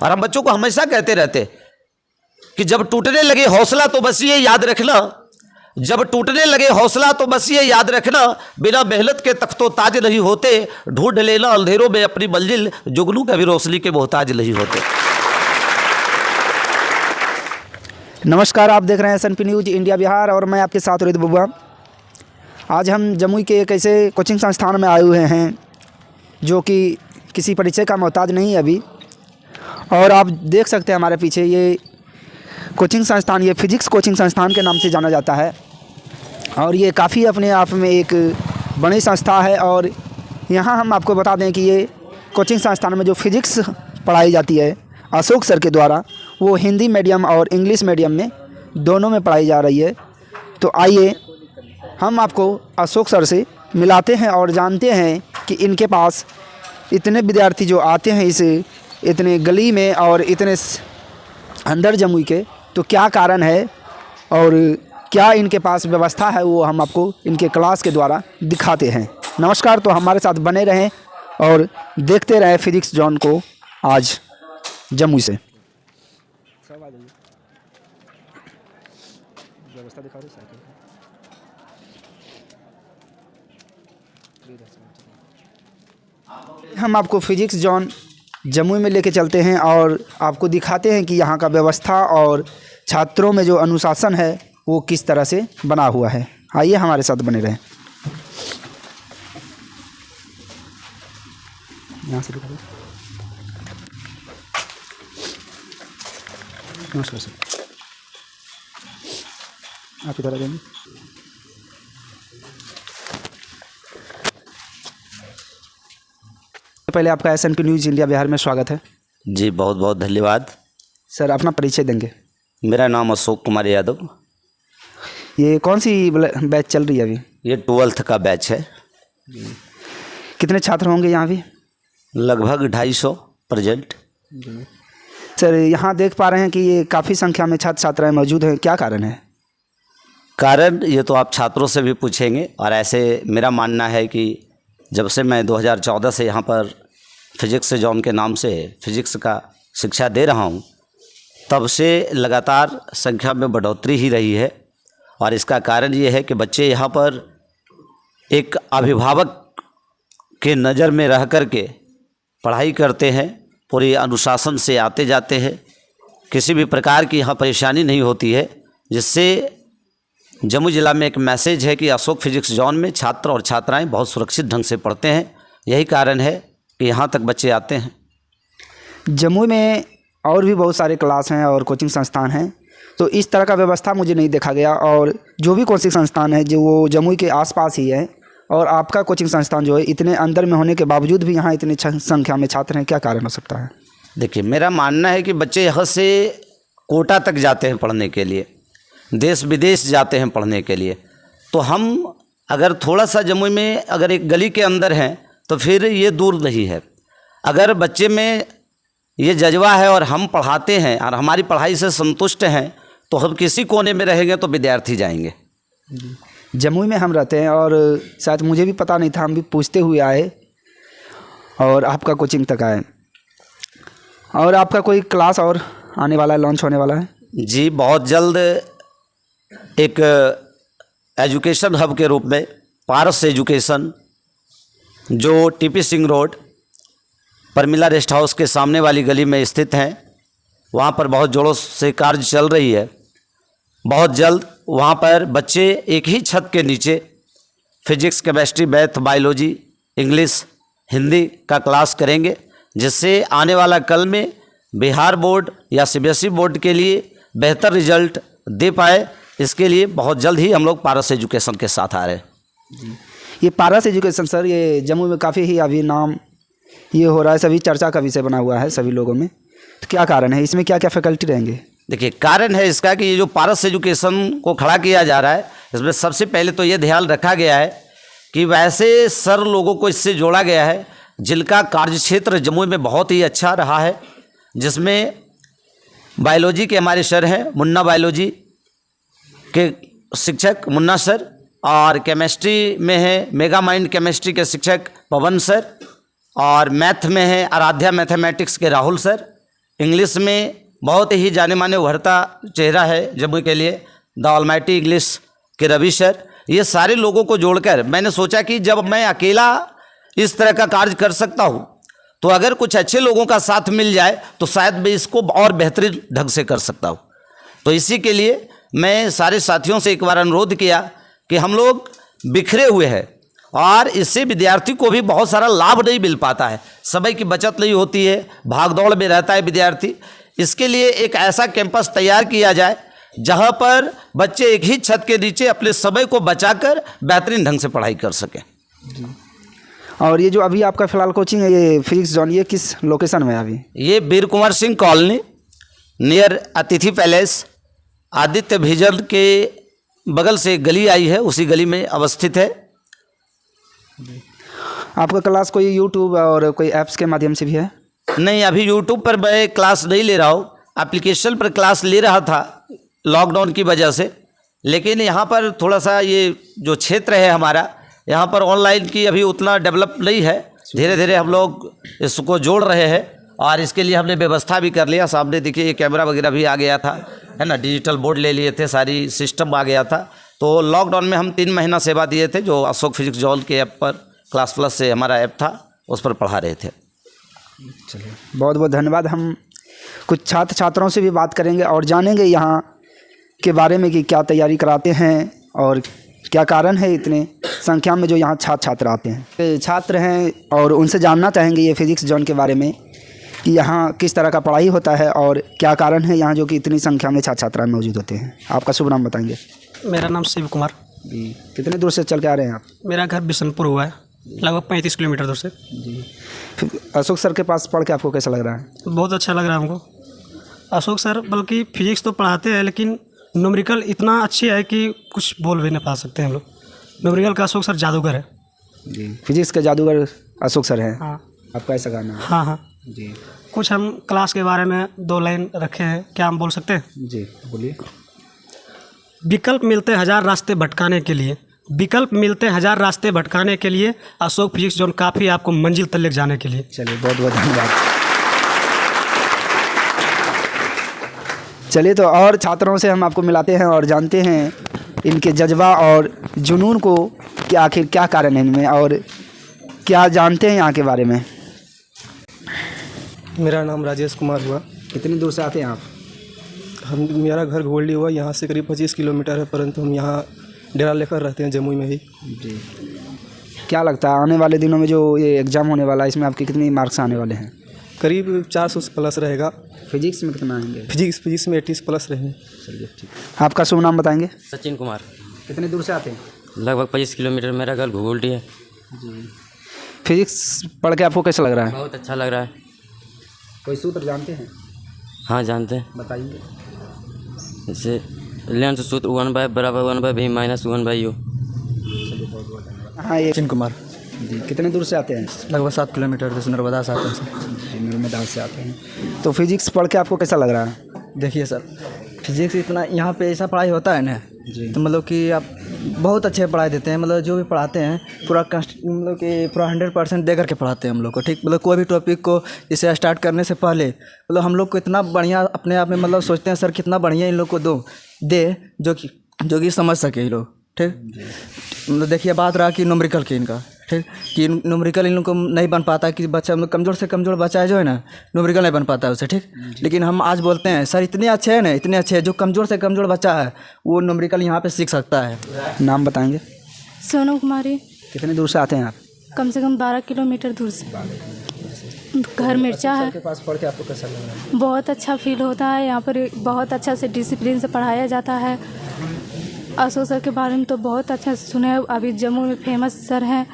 और हम बच्चों को हमेशा कहते रहते कि जब टूटने लगे हौसला तो बस ये याद रखना, जब टूटने लगे हौसला तो बस ये याद रखना, बिना मेहनत के तख्तो ताज नहीं होते, ढूंढ लेना अंधेरों में अपनी मंजिल, जुगनू कभी रोशनी के मोहताज नहीं होते। नमस्कार, आप देख रहे हैं SNP न्यूज़ इंडिया बिहार और मैं आपके साथ रोहित बबुआ। आज हम जमुई के एक ऐसे कोचिंग संस्थान में आए हुए हैं जो कि किसी परिचय का मोहताज नहीं है अभी। और आप देख सकते हैं हमारे पीछे ये कोचिंग संस्थान, ये फिजिक्स कोचिंग संस्थान के नाम से जाना जाता है और ये काफ़ी अपने आप में एक बड़ी संस्था है। और यहाँ हम आपको बता दें कि ये कोचिंग संस्थान में जो फिजिक्स पढ़ाई जाती है अशोक सर के द्वारा, वो हिंदी मीडियम और इंग्लिश मीडियम में दोनों में पढ़ाई जा रही है। तो आइए हम आपको अशोक सर से मिलाते हैं और जानते हैं कि इनके पास इतने विद्यार्थी जो आते हैं इस इतने गली में और इतने अंदर जमुई के, तो क्या कारण है और क्या इनके पास व्यवस्था है, वो हम आपको इनके क्लास के द्वारा दिखाते हैं। नमस्कार, तो हमारे साथ बने रहें और देखते रहें फिजिक्स जोन को आज जमुई से। व्यवस्था दिखा दो साइकिल। हम आपको फिजिक्स जोन जमुई में लेके चलते हैं और आपको दिखाते हैं कि यहाँ का व्यवस्था और छात्रों में जो अनुशासन है वो किस तरह से बना हुआ है। आइए हमारे साथ बने रहें। यहाँ से दिखा दो। नमस्कार सर, आप इधर आ जाएंगे। पहले आपका SNP न्यूज़ इंडिया बिहार में स्वागत है। जी बहुत बहुत धन्यवाद। सर अपना परिचय देंगे? मेरा नाम अशोक कुमार यादव। ये कौन सी बैच चल रही है अभी? ये 12th का बैच है। कितने छात्र होंगे यहाँ भी? लगभग 250 प्रेजेंट। सर यहाँ देख पा रहे हैं कि ये काफ़ी संख्या में छात्र छात्राएं मौजूद हैं, क्या कारण है? कारण ये तो आप छात्रों से भी पूछेंगे। और ऐसे मेरा मानना है कि जब से मैं 2014 से यहाँ पर फिजिक्स जोन के नाम से फिजिक्स का शिक्षा दे रहा हूँ, तब से लगातार संख्या में बढ़ोतरी ही रही है। और इसका कारण ये है कि बच्चे यहाँ पर एक अभिभावक के नज़र में रह कर के पढ़ाई करते हैं, पूरी अनुशासन से आते जाते हैं, किसी भी प्रकार की यहाँ परेशानी नहीं होती है, जिससे जमुई जिला में एक मैसेज है कि अशोक फिजिक्स जोन में छात्र और छात्राएं बहुत सुरक्षित ढंग से पढ़ते हैं। यही कारण है कि यहाँ तक बच्चे आते हैं। जमुई में और भी बहुत सारे क्लास हैं और कोचिंग संस्थान हैं, तो इस तरह का व्यवस्था मुझे नहीं देखा गया। और जो भी कोचिंग संस्थान है जो वो जमुई के आसपास ही है, और आपका कोचिंग संस्थान जो है इतने अंदर में होने के बावजूद भी यहाँ इतनी संख्या में छात्र हैं, क्या कारण हो सकता है? देखिए, मेरा मानना है कि बच्चे यहाँ से कोटा तक जाते हैं पढ़ने के लिए, देश विदेश जाते हैं पढ़ने के लिए। तो हम अगर थोड़ा सा जमुई में अगर एक गली के अंदर हैं तो फिर ये दूर नहीं है। अगर बच्चे में ये जज्बा है और हम पढ़ाते हैं और हमारी पढ़ाई से संतुष्ट हैं, तो हम किसी कोने में रहेंगे तो विद्यार्थी जाएंगे। जमुई में हम रहते हैं और शायद मुझे भी पता नहीं था, हम भी पूछते हुए आए और आपका कोचिंग तक आए। और आपका कोई क्लास और आने वाला है, लॉन्च होने वाला है? जी बहुत जल्द एक एजुकेशन हब के रूप में पारस एजुकेशन, जो TP Singh road Parmila rest house के सामने वाली गली में स्थित है, वहाँ पर बहुत जोरों से कार्य चल रही है। बहुत जल्द वहाँ पर बच्चे एक ही छत के नीचे physics, chemistry, math, biology, English, Hindi का क्लास करेंगे, जिससे आने वाला कल में बिहार बोर्ड या CBSE बोर्ड के लिए बेहतर रिजल्ट दे पाए। इसके लिए बहुत जल्द ही हम लोग पारस एजुकेशन के साथ आ रहे हैं। ये पारस एजुकेशन सर, ये जम्मू में काफ़ी ही अभी नाम ये हो रहा है, सभी चर्चा का विषय बना हुआ है सभी लोगों में। तो क्या कारण है, इसमें क्या क्या फैकल्टी रहेंगे? देखिए, कारण है इसका कि ये जो पारस एजुकेशन को खड़ा किया जा रहा है, इसमें सबसे पहले तो ये ध्यान रखा गया है कि वैसे सर लोगों को इससे जोड़ा गया है जिनका कार्यक्षेत्र जमुई में बहुत ही अच्छा रहा है, जिसमें बायोलॉजी के हमारे सर हैं, मुन्ना बायोलॉजी के शिक्षक मुन्ना सर, और केमिस्ट्री में है मेगा माइंड केमिस्ट्री के शिक्षक पवन सर, और मैथ में है आराध्या मैथमेटिक्स के राहुल सर। इंग्लिश में बहुत ही जाने माने उभरता चेहरा है जम्मू के लिए, द ऑलमाइटी इंग्लिश के रवि सर। ये सारे लोगों को जोड़कर मैंने सोचा कि जब मैं अकेला इस तरह का कार्य कर सकता हूँ तो अगर कुछ अच्छे लोगों का साथ मिल जाए तो शायद मैं इसको और बेहतरीन ढंग से कर सकता हूँ। तो इसी के लिए मैं सारे साथियों से एक बार अनुरोध किया कि हम लोग बिखरे हुए हैं और इससे विद्यार्थी को भी बहुत सारा लाभ नहीं मिल पाता है, समय की बचत नहीं होती है, भाग दौड़ में रहता है विद्यार्थी। इसके लिए एक ऐसा कैंपस तैयार किया जाए जहाँ पर बच्चे एक ही छत के नीचे अपने समय को बचाकर बेहतरीन ढंग से पढ़ाई कर सकें। और ये जो अभी आपका फ़िलहाल कोचिंग है ये फिजिक्स जोन, ये किस लोकेशन में है अभी? ये वीर कुंवर सिंह कॉलोनी नियर अतिथि पैलेस आदित्य विजन के बगल से एक गली आई है, उसी गली में अवस्थित है। आपका क्लास कोई यूट्यूब और कोई ऐप्स के माध्यम से भी है? नहीं, अभी यूट्यूब पर मैं क्लास नहीं ले रहा हूँ, एप्लीकेशन पर क्लास ले रहा था लॉकडाउन की वजह से। लेकिन यहाँ पर थोड़ा सा ये जो क्षेत्र है हमारा, यहाँ पर ऑनलाइन की अभी उतना डेवलप नहीं है। धीरे धीरे हम लोग इसको जोड़ रहे हैं और इसके लिए हमने व्यवस्था भी कर लिया। सामने देखिए ये कैमरा वगैरह भी आ गया था, है ना, डिजिटल बोर्ड ले लिए थे, सारी सिस्टम आ गया था। तो लॉकडाउन में हम 3 महीना सेवा दिए थे, जो अशोक फिजिक्स जोन के ऐप पर क्लास प्लस से हमारा ऐप था उस पर पढ़ा रहे थे। चलिए, बहुत बहुत धन्यवाद। हम कुछ छात्र छात्राओं से भी बात करेंगे और जानेंगे यहाँ के बारे में कि क्या तैयारी कराते हैं और क्या कारण है इतने संख्या में जो यहाँ छात्र छात्र आते हैं। छात्र हैं और उनसे जानना चाहेंगे ये फिजिक्स जोन के बारे में कि यहाँ किस तरह का पढ़ाई होता है और क्या कारण है यहाँ जो कि इतनी संख्या में छात्र छात्राएँ मौजूद होते हैं। आपका शुभ नाम बताएंगे? मेरा नाम शिव कुमार। जी, कितने दूर से चल के आ रहे हैं आप? मेरा घर बिशनपुर हुआ है, लगभग 35 किलोमीटर दूर से। जी, फिर अशोक सर के पास पढ़ के आपको कैसा लग रहा है? बहुत अच्छा लग रहा है हमको। अशोक सर बल्कि फिजिक्स तो पढ़ाते हैं लेकिन न्यूमेरिकल इतना अच्छी है कि कुछ बोल भी नहीं पा सकते हम लोग। न्यूमेरिकल का अशोक सर जादूगर है। जी, फिजिक्स के जादूगर अशोक सर हैं। हाँ, आपका ऐसा कहना है? हाँ हाँ। जी कुछ हम क्लास के बारे में 2 लाइन रखे हैं, क्या हम बोल सकते हैं? जी बोलिए। विकल्प मिलते 1000 रास्ते भटकाने के लिए, विकल्प मिलते 1000 रास्ते भटकाने के लिए, अशोक फिजिक्स जोन काफ़ी आपको मंजिल तक ले जाने के लिए। चलिए, बहुत बहुत धन्यवाद। चलिए, तो और छात्रों से हम आपको मिलाते हैं और जानते हैं इनके जज्बा और जुनून को कि आखिर क्या कारण है इनमें और क्या जानते हैं यहाँ के बारे में। मेरा नाम राजेश कुमार हुआ। कितनी दूर से आते हैं आप? मेरा घर गोल्डी हुआ, यहाँ से करीब 25 किलोमीटर है, परंतु हम यहाँ डेरा लेकर रहते हैं जमुई में ही। जी, क्या लगता है आने वाले दिनों में जो ये एग्ज़ाम होने वाला है इसमें आपके कितने मार्क्स आने वाले हैं? करीब 400 प्लस रहेगा। फिजिक्स में कितना आएंगे? फिजिक्स में 80 प्लस रहेंगे। चलिए, ठीक। आपका शुभ नाम बताएंगे? सचिन कुमार। कितने दूर से आते हैं? लगभग 25 किलोमीटर। मेरा घर घुगुल्टी है। जी, फिजिक्स पढ़ के आपको कैसा लग रहा है? बहुत अच्छा लग रहा है। कोई सूत्र जानते हैं? हाँ, जानते हैं। बताइए। जैसे लेंस सूत्र 1/1 = v - 1/u। हाँ, ये सचिन कुमार। जी, कितने दूर से आते हैं? लगभग 7 किलोमीटर से नर्मदा से आते हैं सर। जी, नर्मदा से आते हैं। तो फिजिक्स पढ़ के आपको कैसा लग रहा है? देखिए सर, फिजिक्स इतना यहाँ पे ऐसा पढ़ाई होता है ना जी, तो मतलब कि आप बहुत अच्छे पढ़ाई देते हैं। मतलब जो भी पढ़ाते हैं पूरा मतलब कि पूरा 100% दे करके पढ़ाते हैं हम लोग को। ठीक, मतलब कोई भी टॉपिक को इसे स्टार्ट करने से पहले मतलब हम लोग को इतना बढ़िया अपने आप में मतलब सोचते हैं सर कितना बढ़िया इन लोग को दे जो कि समझ सके ये लोग। ठीक, मतलब देखिए बात रहा कि न्यूमेरिकल की इनका, ठीक, कि न्यूमेरिकल इन लोग को नहीं बन पाता कि बच्चा मतलब कमज़ोर से कमज़ोर बच्चा है जो है ना न्यूमेरिकल नहीं बन पाता है उसे। ठीक, लेकिन हम आज बोलते हैं सर इतने अच्छे हैं ना, इतने अच्छे हैं, जो कमज़ोर से कमज़ोर बच्चा है वो न्यूमेरिकल यहाँ पे सीख सकता है। नाम बताएंगे? सोनू कुमारी। कितने दूर से आते हैं आप? कम से कम 12 किलोमीटर दूर से। घर मिर्चा है। के पास पढ़ के आपको कैसा लग रहा है? बहुत अच्छा फील होता है। यहाँ पर बहुत अच्छा से डिसिप्लिन से पढ़ाया जाता है। अशोक सर के बारे में तो बहुत अच्छा सुने हैं। अभी जम्मू में फेमस सर हैं।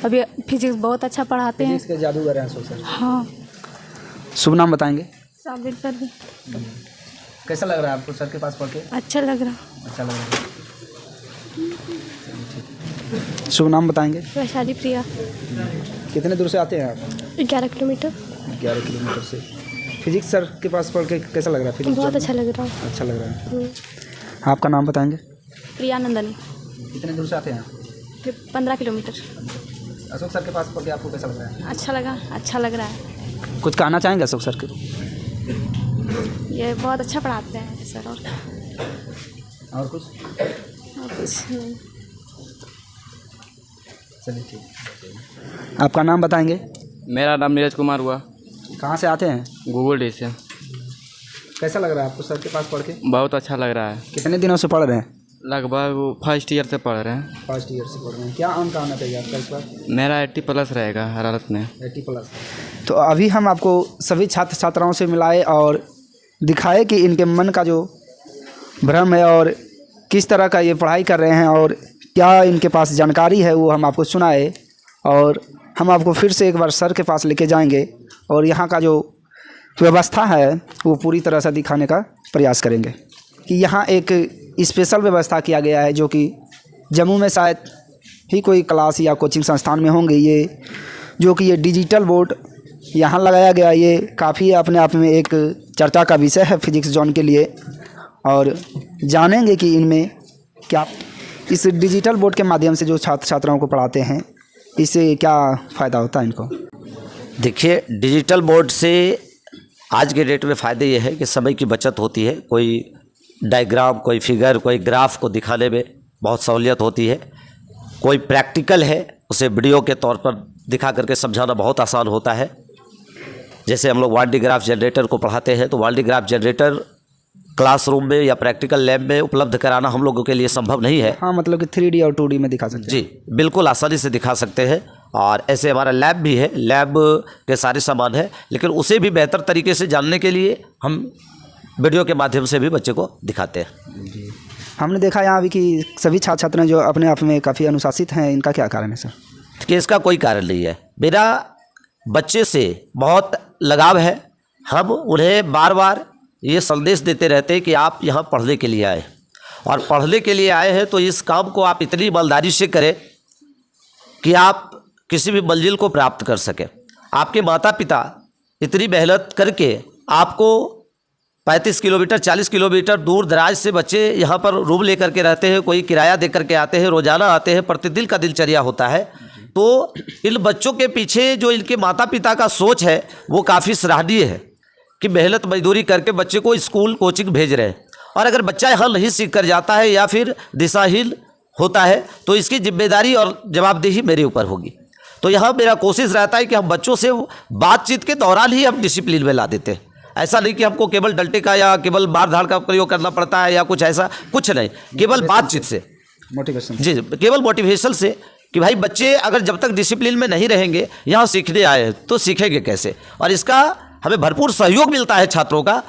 अभी फिजिक्स बहुत अच्छा पढ़ाते हैं। फिजिक्स के जादूगर हैं अशोक सर। हाँ। शुभ नाम बताएंगे? साबिर सर भी। कैसा लग रहा है आपको सर के पास पढ़ के? अच्छा लग रहा। अच्छा लग रहा है। शुभ नाम बताएंगे? वैशाली प्रिया। कितने दूर से आते हैं आप? 11 किलोमीटर। 11 किलोमीटर से। फिजिक्स सर के पास पढ़ के कैसा लग रहा है? फिजिक्स बहुत अच्छा लग रहा है। अच्छा लग रहा है। आपका नाम बताएंगे? प्रिया नंदनी। कितने दूर से आते हैं? 15 किलोमीटर। अशोक सर के पास पढ़ के आपको कैसा लग रहा है? अच्छा लगा, अच्छा लग रहा है। कुछ कहना चाहेंगे अशोक सर के? ये बहुत अच्छा पढ़ाते हैं सर। और कुछ? नहीं। चलिए ठीक। आपका नाम बताएंगे? मेरा नाम नीरज कुमार हुआ, कहाँ से आते हैं? गूगल डी से। कैसा लग रहा है आपको सर के पास पढ़ के? बहुत अच्छा लग रहा है। कितने दिनों से पढ़ रहे हैं? लगभग वो फर्स्ट ईयर से पढ़ रहे हैं। फर्स्ट ईयर से पढ़ रहे हैं। क्या अंक आना चाहिए आपका इस बार? मेरा 80+ रहेगा हर हालत में। 80+। तो अभी हम आपको सभी छात्र छात्राओं से मिलाए और दिखाए कि इनके मन का जो भ्रम है और किस तरह का ये पढ़ाई कर रहे हैं और क्या इनके पास जानकारी है वो हम आपको सुनाए। और हम आपको फिर से एक बार सर के पास लेके जाएंगे और यहाँ का जो व्यवस्था है वो पूरी तरह से दिखाने का प्रयास करेंगे कि यहाँ एक स्पेशल व्यवस्था किया गया है जो कि जम्मू में शायद ही कोई क्लास या कोचिंग संस्थान में होंगे। ये जो कि ये डिजिटल बोर्ड यहाँ लगाया गया, ये काफ़ी अपने आप में एक चर्चा का विषय है फिजिक्स जोन के लिए। और जानेंगे कि इनमें क्या इस डिजिटल बोर्ड के माध्यम से जो छात्र छात्राओं को पढ़ाते हैं इससे क्या फ़ायदा होता है इनको। देखिए, डिजिटल बोर्ड से आज के डेट में फ़ायदे ये है कि समय की बचत होती है। कोई डायग्राम, कोई फिगर, कोई ग्राफ को दिखाने में बहुत सहूलियत होती है। कोई प्रैक्टिकल है उसे वीडियो के तौर पर दिखा करके समझाना बहुत आसान होता है। जैसे हम लोग 1D ग्राफ जनरेटर को पढ़ाते हैं तो 1D ग्राफ जनरेटर क्लासरूम में या प्रैक्टिकल लैब में उपलब्ध कराना हम लोगों के लिए संभव नहीं है। हाँ, मतलब कि 3D और 2D में दिखा सकते हैं। जी बिल्कुल आसानी से दिखा सकते हैं। और ऐसे हमारा लैब भी है, लैब के सारे सामान है, लेकिन उसे भी बेहतर तरीके से जानने के लिए हम वीडियो के माध्यम से भी बच्चे को दिखाते हैं। हमने देखा यहाँ भी कि सभी छात्र छात्राएं जो अपने आप में काफ़ी अनुशासित हैं, इनका क्या कारण है सर? कि इसका कोई कारण नहीं है। मेरा बच्चे से बहुत लगाव है। हम उन्हें बार बार ये संदेश देते रहते हैं कि आप यहाँ पढ़ने के लिए आए, और पढ़ने के लिए आए हैं तो इस काम को आप इतनी ईमानदारी से करें कि आप किसी भी मंजिल को प्राप्त कर सकें। आपके माता पिता इतनी मेहनत करके आपको 35 किलोमीटर 40 किलोमीटर दूर दराज से बच्चे यहाँ पर रूम लेकर के रहते हैं, कोई किराया दे करके आते हैं, रोज़ाना आते हैं, प्रतिदिन का दिनचर्या होता है। तो इन बच्चों के पीछे जो इनके माता पिता का सोच है वो काफ़ी सराहनीय है कि मेहनत मजदूरी करके बच्चे को स्कूल कोचिंग भेज रहे हैं। और अगर बच्चा यहाँ नहीं सीख कर जाता है या फिर दिशाहीन होता है तो इसकी जिम्मेदारी और जवाबदेही मेरे ऊपर होगी। तो यहाँ मेरा कोशिश रहता है कि हम बच्चों से बातचीत के दौरान ही हम डिसिप्लिन में ला देते हैं। ऐसा नहीं कि हमको केवल डंडे का या केवल मार धाड़ का प्रयोग करना पड़ता है या कुछ ऐसा, कुछ नहीं, केवल बातचीत से, मोटिवेशन। जी केवल मोटिवेशन से कि भाई बच्चे अगर जब तक डिसिप्लिन में नहीं रहेंगे, यहाँ सीखने आए तो सीखेंगे कैसे। और इसका हमें भरपूर सहयोग मिलता है छात्रों का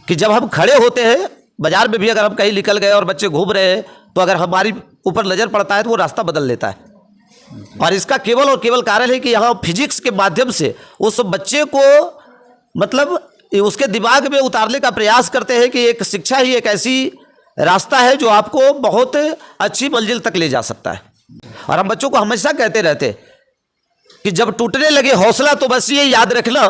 कि जब हम खड़े होते हैं बाजार में भी, अगर हम कहीं निकल गए और बच्चे घूम रहे हैं तो अगर हमारी ऊपर नज़र पड़ता है तो वो रास्ता बदल लेता है। और इसका केवल और केवल कारण है कि यहाँ फिजिक्स के माध्यम से उस बच्चे को मतलब उसके दिमाग में उतारने का प्रयास करते हैं कि एक शिक्षा ही एक ऐसी रास्ता है जो आपको बहुत अच्छी मंजिल तक ले जा सकता है। और हम बच्चों को हमेशा कहते रहते कि जब टूटने लगे हौसला तो बस ये याद रखना,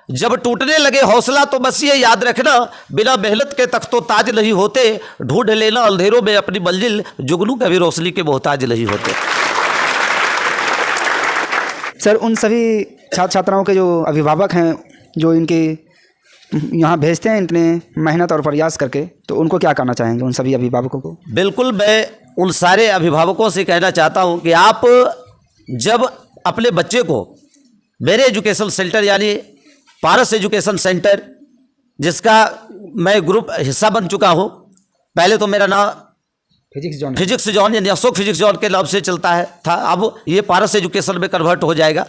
जब टूटने लगे हौसला तो बस ये याद रखना, बिना मेहनत के तख्तो ताज नहीं होते, ढूंढ लेना अंधेरों में अपनी मंजिल, जुगनू कभी रोशनी के मोहताज नहीं होते। सर, उन सभी छात्र छात्राओं के जो अभिभावक हैं जो इनके यहाँ भेजते हैं इतने मेहनत और प्रयास करके, तो उनको क्या कहना चाहेंगे उन सभी अभिभावकों को? बिल्कुल, मैं उन सारे अभिभावकों से कहना चाहता हूँ कि आप जब अपने बच्चे को मेरे एजुकेशन सेंटर यानी पारस एजुकेशन सेंटर, जिसका मैं ग्रुप हिस्सा बन चुका हूँ, पहले तो मेरा नाम फिजिक्स जोन यानी अशोक फिजिक्स जोन के नाम से चलता है था, अब ये पारस एजुकेशन में कन्वर्ट हो जाएगा।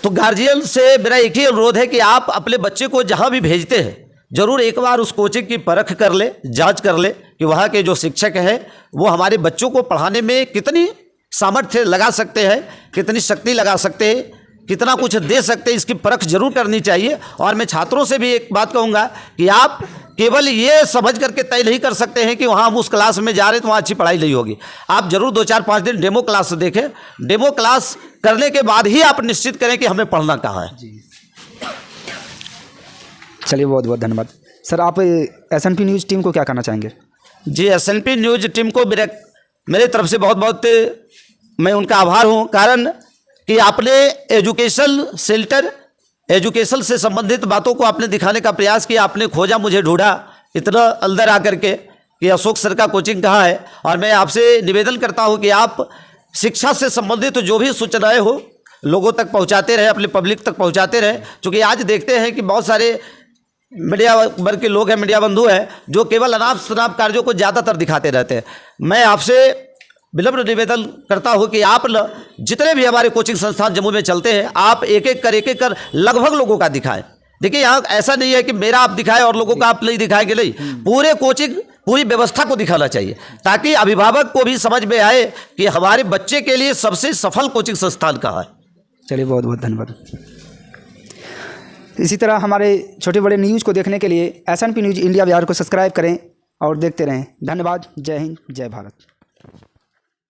तो गार्जियन से मेरा एक ही अनुरोध है कि आप अपने बच्चे को जहाँ भी भेजते हैं ज़रूर एक बार उस कोचिंग की परख कर ले, जांच कर ले कि वहाँ के जो शिक्षक हैं वो हमारे बच्चों को पढ़ाने में कितनी सामर्थ्य लगा सकते हैं, कितनी शक्ति लगा सकते हैं, कितना कुछ दे सकते हैं, इसकी परख जरूर करनी चाहिए। और मैं छात्रों से भी एक बात कहूँगा कि आप केवल ये समझ करके तय नहीं कर सकते हैं कि वहाँ हम उस क्लास में जा रहे हैं तो वहाँ अच्छी पढ़ाई नहीं होगी। आप जरूर 2-4-5 दिन डेमो क्लास देखें, डेमो क्लास करने के बाद ही आप निश्चित करें कि हमें पढ़ना कहाँ है। चलिए, बहुत बहुत धन्यवाद सर। आप SNP न्यूज़ टीम को क्या कहना चाहेंगे? जी, SNP न्यूज़ टीम को मेरे तरफ से बहुत बहुत मैं उनका आभार हूँ, कारण कि आपने एजुकेशन सेंटर एजुकेशन से संबंधित बातों को आपने दिखाने का प्रयास किया, आपने खोजा, मुझे ढूंढा इतना अंदर आकर के कि अशोक सर का कोचिंग कहाँ है। और मैं आपसे निवेदन करता हूँ कि आप शिक्षा से संबंधित जो भी सूचनाएं हो लोगों तक पहुँचाते रहे, अपने पब्लिक तक पहुँचाते रहे। क्योंकि आज देखते हैं कि बहुत सारे मीडिया वर्ग के लोग हैं, मीडिया बंधु हैं, जो केवल अनाप शनाप कार्यों को ज़्यादातर दिखाते रहते हैं। मैं आपसे विनम्र निवेदन करता हूँ कि आप जितने भी हमारे कोचिंग संस्थान जम्मू में चलते हैं, आप एक एक कर लगभग लोगों का दिखाएं। देखिए यहाँ ऐसा नहीं है कि मेरा आप दिखाएं और लोगों का आप नहीं दिखाएंगे, नहीं, पूरे कोचिंग पूरी व्यवस्था को दिखाना चाहिए ताकि अभिभावक को भी समझ में आए कि हमारे बच्चे के लिए सबसे सफल कोचिंग संस्थान कहाँ है। चलिए, बहुत बहुत धन्यवाद। इसी तरह हमारे छोटे बड़े न्यूज़ को देखने के लिए SNP न्यूज़ इंडिया बिहार को सब्सक्राइब करें और देखते रहें। धन्यवाद। जय हिंद, जय भारत।